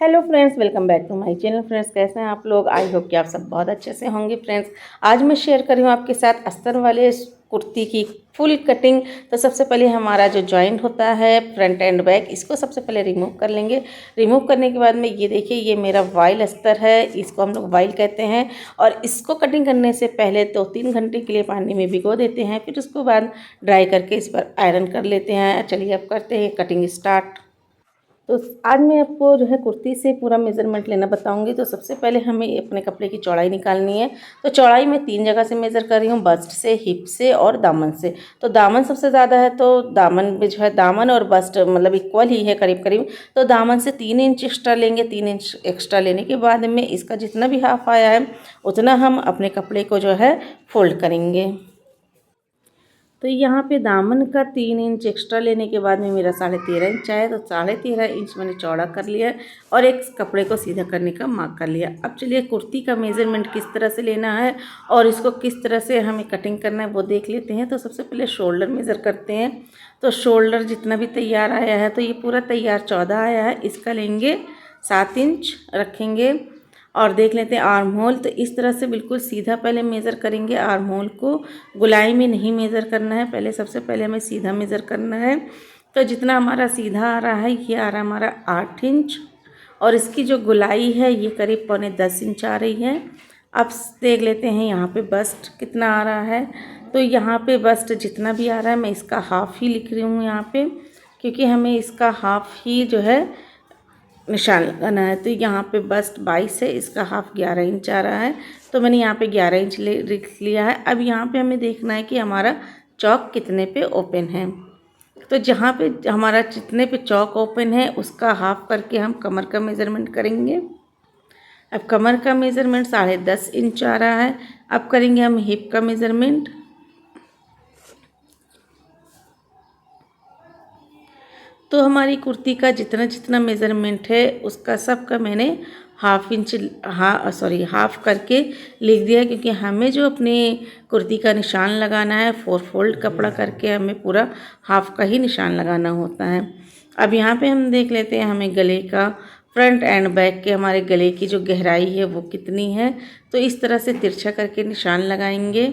Hello friends, welcome back to my channel. Friends, कैसे हैं आप लोग? आई होप कि आप सब बहुत अच्छे से होंगे। फ्रेंड्स, आज मैं शेयर कर रही हूँ आपके साथ अस्तर वाले कुर्ती की फुल कटिंग। तो सबसे पहले हमारा जो जॉइंट होता है फ्रंट एंड बैक, इसको सबसे पहले रिमूव कर लेंगे। रिमूव करने के बाद में ये देखिए, ये मेरा वाइल अस्तर है, इसको हम लोग वाइल कहते हैं। और इसको कटिंग करने से पहले 2-3 घंटे के लिए पानी में भिगो देते हैं, फिर उसको बाद ड्राई करके इस पर आयरन कर लेते हैं। चलिए अब करते हैं कटिंग स्टार्ट। तो आज मैं आपको जो है कुर्ती से पूरा मेज़रमेंट लेना बताऊंगी। तो सबसे पहले हमें अपने कपड़े की चौड़ाई निकालनी है। तो चौड़ाई मैं 3 जगह से मेज़र कर रही हूँ, बस्ट से, हिप से और दामन से। तो दामन सबसे ज़्यादा है, तो दामन में जो है, दामन और बस्ट मतलब इक्वल ही है करीब करीब। तो दामन से 3 इंच एक्स्ट्रा लेंगे। 3 इंच एक्स्ट्रा लेने के बाद में इसका जितना भी हाफ आया है उतना हम अपने कपड़े को जो है फोल्ड करेंगे। तो यहाँ पे दामन का 3 इंच एक्स्ट्रा लेने के बाद में मेरा 13.5 इंच आया। तो 13.5 इंच मैंने चौड़ा कर लिया है और एक कपड़े को सीधा करने का मार्क कर लिया। अब चलिए कुर्ती का मेज़रमेंट किस तरह से लेना है और इसको किस तरह से हमें कटिंग करना है वो देख लेते हैं। तो सबसे पहले शोल्डर मेज़र करते हैं। तो शोल्डर जितना भी तैयार आया है, तो ये पूरा तैयार 14 आया है, इसका लेंगे 7 इंच रखेंगे। और देख लेते हैं आर्म होल। तो इस तरह से बिल्कुल सीधा पहले मेज़र करेंगे। आर्म होल को गुलाई में नहीं मेज़र करना है, पहले सबसे पहले हमें सीधा मेज़र करना है। तो जितना हमारा सीधा आ रहा है, ये आ रहा है हमारा 8 इंच और इसकी जो गुलाई है ये करीब 9.25 इंच आ रही है। अब देख लेते हैं यहाँ पे बस्ट कितना आ रहा है। तो यहाँ पे बस्ट जितना भी आ रहा है मैं इसका हाफ ही लिख रही हूँ यहाँ पे, क्योंकि हमें इसका हाफ ही जो है निशान लगाना है। तो यहाँ पे बस्ट 22 है, इसका हाफ 11 इंच आ रहा है। तो मैंने यहाँ पे 11 इंच लिख लिया है। अब यहाँ पे हमें देखना है कि हमारा चौक कितने पे ओपन है। तो जहाँ पे हमारा जितने पे चौक ओपन है उसका हाफ करके हम कमर का मेज़रमेंट करेंगे। अब कमर का मेज़रमेंट 10.5 इंच आ रहा है। अब करेंगे हम हिप का मेज़रमेंट। तो हमारी कुर्ती का जितना जितना मेज़रमेंट है उसका सब का मैंने हाफ करके लिख दिया, क्योंकि हमें जो अपने कुर्ती का निशान लगाना है 4 फोल्ड कपड़ा करके हमें पूरा हाफ का ही निशान लगाना होता है। अब यहाँ पे हम देख लेते हैं हमें गले का फ्रंट एंड बैक के हमारे गले की जो गहराई है वो कितनी है। तो इस तरह से तिरछा करके निशान लगाएंगे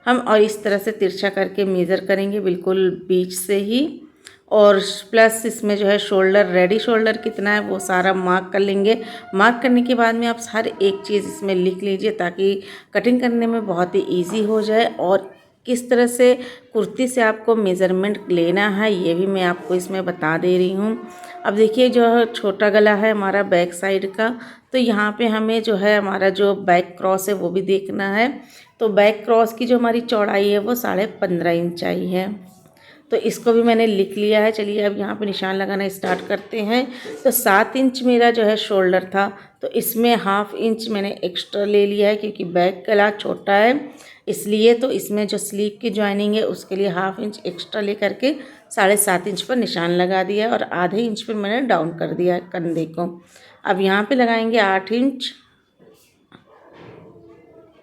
हम और इस तरह से तिरछा करके मेज़र करेंगे बिल्कुल बीच से ही। और प्लस इसमें जो है शोल्डर, रेडी शोल्डर कितना है वो सारा मार्क कर लेंगे। मार्क करने के बाद में आप हर एक चीज़ इसमें लिख लीजिए ताकि कटिंग करने में बहुत ही इजी हो जाए। और किस तरह से कुर्ती से आपको मेज़रमेंट लेना है ये भी मैं आपको इसमें बता दे रही हूँ। अब देखिए, जो छोटा गला है हमारा बैक साइड का, तो यहाँ पे हमें जो है हमारा जो बैक क्रॉस है वो भी देखना है। तो बैक क्रॉस की जो हमारी चौड़ाई है वो 15.5 इंच आई है। तो इसको भी मैंने लिख लिया है। चलिए अब यहाँ पे निशान लगाना स्टार्ट करते हैं। तो 7 इंच मेरा जो है शोल्डर था, तो इसमें हाफ इंच मैंने एक्स्ट्रा ले लिया है, क्योंकि बैक गला छोटा है इसलिए। तो इसमें जो स्लीव की जॉइनिंग है उसके लिए हाफ इंच एक्स्ट्रा ले करके 7.5 इंच पर निशान लगा दिया है और आधे इंच पर मैंने डाउन कर दिया है कंधे को। अब यहाँ पे लगाएंगे 8 इंच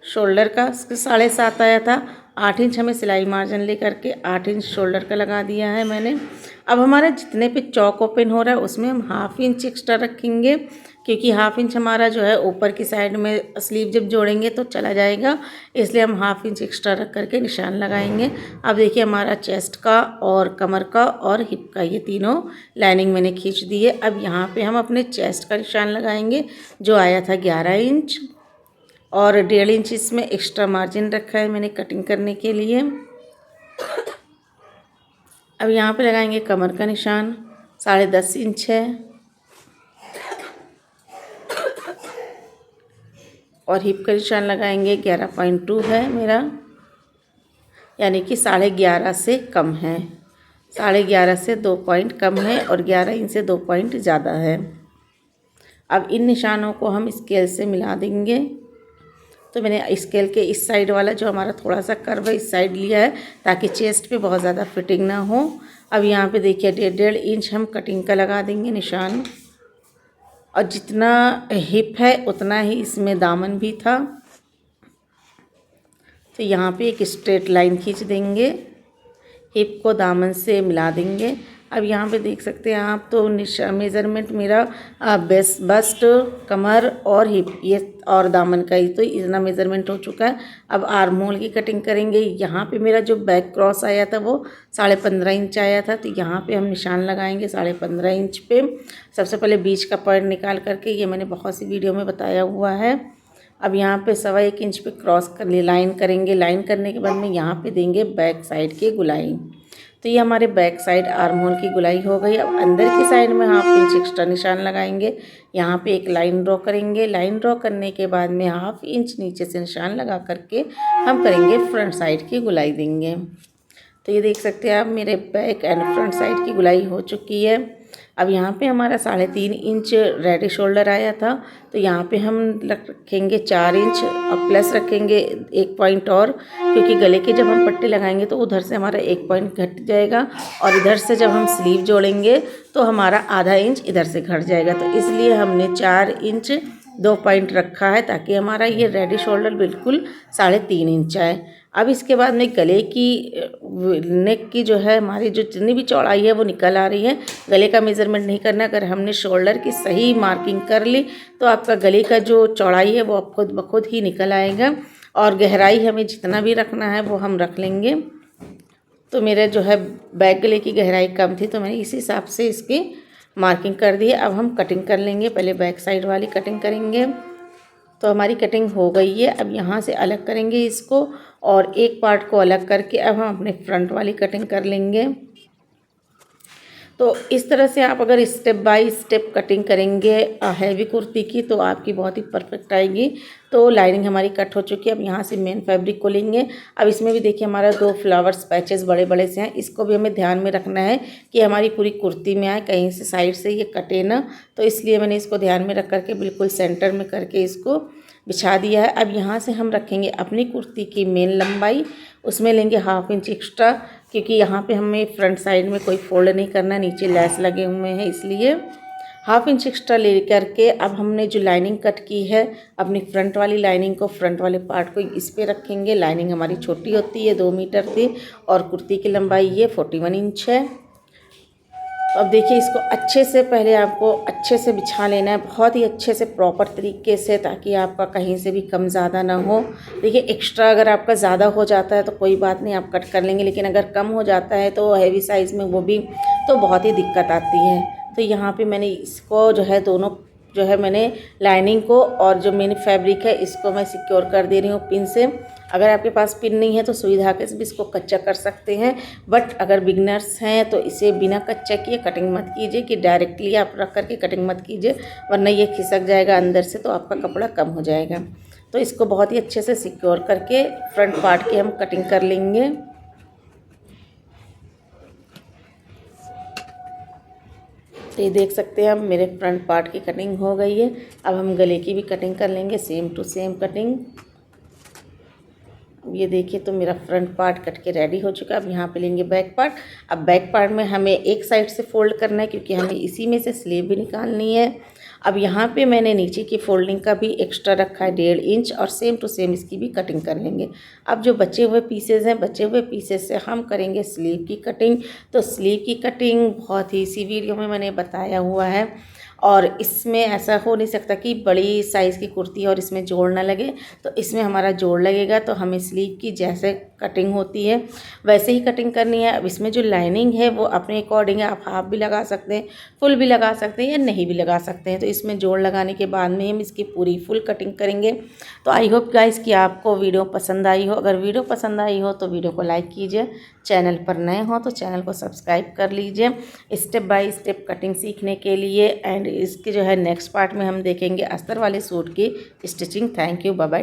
शोल्डर का, 7.5 आया था। 8 इंच हमें सिलाई मार्जिन ले करके 8 इंच शोल्डर का लगा दिया है मैंने। अब हमारा जितने पे चौक ओपन हो रहा है उसमें हम हाफ इंच एक्स्ट्रा रखेंगे, क्योंकि हाफ इंच हमारा जो है ऊपर की साइड में स्लीव जब जोड़ेंगे तो चला जाएगा, इसलिए हम हाफ इंच एक्स्ट्रा रख करके निशान लगाएंगे। अब देखिए हमारा चेस्ट का और कमर का और हिप का ये तीनों लाइनिंग मैंने खींच दी है। अब यहाँ पर हम अपने चेस्ट का निशान लगाएंगे जो आया था 11 इंच और 1.5 इंच इसमें एक्स्ट्रा मार्जिन रखा है मैंने कटिंग करने के लिए। अब यहाँ पे लगाएंगे कमर का निशान 10.5 इंच है और हिप का निशान लगाएंगे 11.2 है मेरा, यानी कि 11.5 से कम है। 11.5 से 2 पॉइंट कम है और 11 इंच से 2 पॉइंट ज़्यादा है। अब इन निशानों को हम स्केल से मिला देंगे। तो मैंने स्केल के इस साइड वाला जो हमारा थोड़ा सा कर्व है इस साइड लिया है ताकि चेस्ट पे बहुत ज़्यादा फिटिंग ना हो। अब यहाँ पे देखिए 1.5 इंच हम कटिंग का लगा देंगे निशान, और जितना हिप है उतना ही इसमें दामन भी था। तो यहाँ पे एक स्ट्रेट लाइन खींच देंगे, हिप को दामन से मिला देंगे। अब यहाँ पे देख सकते हैं आप तो मेज़रमेंट मेरा बस्ट, कमर और हिप ये और दामन का ही तो इतना मेज़रमेंट हो चुका है। अब आर्म होल की कटिंग करेंगे। यहाँ पे मेरा जो बैक क्रॉस आया था वो 15.5 इंच आया था, तो यहाँ पे हम निशान लगाएंगे 15.5 इंच पे। सबसे पहले बीच का पॉइंट निकाल करके, ये मैंने बहुत सी वीडियो में बताया हुआ है। अब यहाँ पे 1.25 इंच पे क्रॉस कर लाइन करेंगे। लाइन करने के बाद में यहाँ पे देंगे बैक साइड की गुलाई। तो ये हमारे बैक साइड आर्म होल की गुलाई हो गई। अब अंदर की साइड में 1/2 इंच एक्स्ट्रा निशान लगाएंगे। यहाँ पे एक लाइन ड्रॉ करेंगे। लाइन ड्रॉ करने के बाद में 1/2 इंच नीचे से निशान लगा करके हम करेंगे फ्रंट साइड की गुलाई देंगे। तो ये देख सकते हैं आप मेरे बैक एंड फ्रंट साइड की गुलाई हो चुकी है। अब यहाँ पे हमारा 3.5 इंच रेडी शोल्डर आया था, तो यहाँ पे हम रखेंगे 4 इंच और प्लस रखेंगे 1 पॉइंट और, क्योंकि गले के जब हम पट्टी लगाएंगे तो उधर से हमारा 1 पॉइंट घट जाएगा और इधर से जब हम स्लीव जोड़ेंगे तो हमारा आधा इंच इधर से घट जाएगा। तो इसलिए हमने 4 इंच 2 पॉइंट रखा है ताकि हमारा ये रेडी शोल्डर बिल्कुल 3.5 इंच आए। अब इसके बाद में गले की नेक की जो है हमारी जो जितनी भी चौड़ाई है वो निकल आ रही है। गले का मेज़रमेंट नहीं करना। अगर हमने शोल्डर की सही मार्किंग कर ली तो आपका गले का जो चौड़ाई है वो अब खुद ब खुद ही निकल आएगा। और गहराई हमें जितना भी रखना है वो हम रख लेंगे। तो मेरे जो है बैक गले की गहराई कम थी तो मैंने इस हिसाब से इसकी मार्किंग कर दी है। अब हम कटिंग कर लेंगे। पहले बैक साइड वाली कटिंग करेंगे। तो हमारी कटिंग हो गई है। अब यहाँ से अलग करेंगे इसको और एक पार्ट को अलग करके अब हम अपने फ्रंट वाली कटिंग कर लेंगे। तो इस तरह से आप अगर स्टेप बाय स्टेप कटिंग करेंगे हैवी कुर्ती की तो आपकी बहुत ही परफेक्ट आएगी। तो लाइनिंग हमारी कट हो चुकी है। अब यहाँ से मेन फैब्रिक को लेंगे। अब इसमें भी देखिए हमारा 2 फ्लावर्स पैचेस बड़े बड़े से हैं, इसको भी हमें ध्यान में रखना है कि हमारी पूरी कुर्ती में आए, कहीं से साइड से ये कटे ना। तो इसलिए मैंने इसको ध्यान में रख करके बिल्कुल सेंटर में करके इसको बिछा दिया है। अब यहाँ से हम रखेंगे अपनी कुर्ती की मेन लंबाई, उसमें लेंगे 1/2 इंच एक्स्ट्रा, क्योंकि यहाँ पे हमें फ्रंट साइड में कोई फोल्ड नहीं करना, नीचे लेस लगे हुए हैं, इसलिए 1/2 इंच एक्स्ट्रा ले करके अब हमने जो लाइनिंग कट की है अपनी फ्रंट वाली लाइनिंग को, फ्रंट वाले पार्ट को इस पे रखेंगे। लाइनिंग हमारी छोटी होती है 2 मीटर थी और कुर्ती की लंबाई ये 41 इंच है। तो अब देखिए इसको अच्छे से पहले आपको अच्छे से बिछा लेना है, बहुत ही अच्छे से प्रॉपर तरीके से, ताकि आपका कहीं से भी कम ज़्यादा ना हो। देखिए एक्स्ट्रा अगर आपका ज़्यादा हो जाता है तो कोई बात नहीं, आप कट कर लेंगे, लेकिन अगर कम हो जाता है तो हैवी साइज़ में वो भी तो बहुत ही दिक्कत आती है। तो यहाँ पे मैंने इसको जो है दोनों जो है मैंने लाइनिंग को और जो मेन फैब्रिक है इसको मैं सिक्योर कर दे रही हूँ पिन से। अगर आपके पास पिन नहीं है तो सुई धागे से भी इसको कच्चा कर सकते हैं, बट अगर बिगनर्स हैं तो इसे बिना कच्चा किए कटिंग मत कीजिए कि डायरेक्टली आप रख करके कटिंग मत कीजिए, वरना ये खिसक जाएगा अंदर से तो आपका कपड़ा कम हो जाएगा। तो इसको बहुत ही अच्छे से सिक्योर करके फ्रंट पार्ट की हम कटिंग कर लेंगे। तो ये देख सकते हैं हम मेरे फ्रंट पार्ट की कटिंग हो गई है। अब हम गले की भी कटिंग कर लेंगे, सेम टू सेम कटिंग। ये देखिए तो मेरा फ्रंट पार्ट कट के रेडी हो चुका है। अब यहाँ पे लेंगे बैक पार्ट। अब बैक पार्ट में हमें एक साइड से फोल्ड करना है, क्योंकि हमें इसी में से स्लीव भी निकालनी है। अब यहाँ पे मैंने नीचे की फोल्डिंग का भी एक्स्ट्रा रखा है 1.5 इंच, और सेम टू सेम इसकी भी कटिंग कर लेंगे। अब जो बचे हुए पीसेज हैं, बचे हुए पीसेज से हम करेंगे स्लीव की कटिंग। तो स्लीव की कटिंग बहुत ही इसी वीडियो में मैंने बताया हुआ है, और इसमें ऐसा हो नहीं सकता कि बड़ी साइज़ की कुर्ती है और इसमें जोड़ ना लगे, तो इसमें हमारा जोड़ लगेगा। तो हमें स्लीव की जैसे कटिंग होती है वैसे ही कटिंग करनी है। अब इसमें जो लाइनिंग है वो अपने अकॉर्डिंग है, आप हाफ भी लगा सकते हैं, फुल भी लगा सकते हैं या नहीं भी लगा सकते हैं। तो इसमें जोड़ लगाने के बाद में हम इसकी पूरी फुल कटिंग करेंगे। तो आई होप गाइस कि आपको वीडियो पसंद आई हो। अगर वीडियो पसंद आई हो तो वीडियो को लाइक कीजिए, चैनल पर नए हो तो चैनल को सब्सक्राइब कर लीजिए स्टेप बाय स्टेप कटिंग सीखने के लिए। एंड इसके जो है नेक्स्ट पार्ट में हम देखेंगे अस्तर वाले सूट की stitching. Thank you, bye bye.